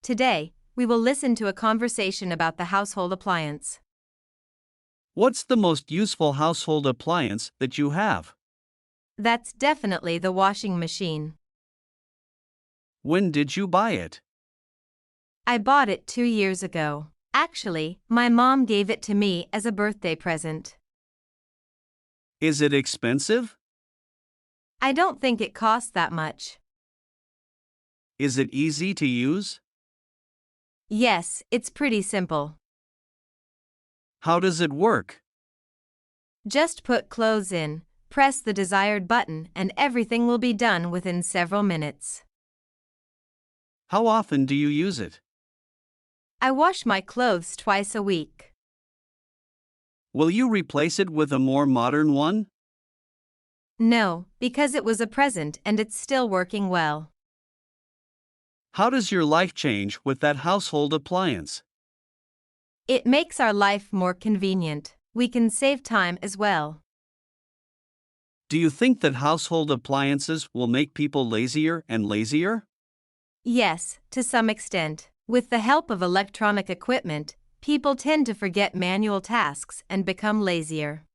Today, we will listen to a conversation about the household appliance. What's the most useful household appliance that you have? That's definitely the washing machine. When did you buy it? I bought it 2 years ago. Actually, my mom gave it to me as a birthday present. Is it expensive? I don't think it costs that much. Is it easy to use? Yes, it's pretty simple. How does it work? Just put clothes in, press the desired button, and everything will be done within several minutes. How often do you use it? I wash my clothes twice a week. Will you replace it with a more modern one? No, because it was a present and it's still working well. How does your life change with that household appliance? It makes our life more convenient. We can save time as well. Do you think that household appliances will make people lazier and lazier? Yes, to some extent. With the help of electronic equipment, people tend to forget manual tasks and become lazier.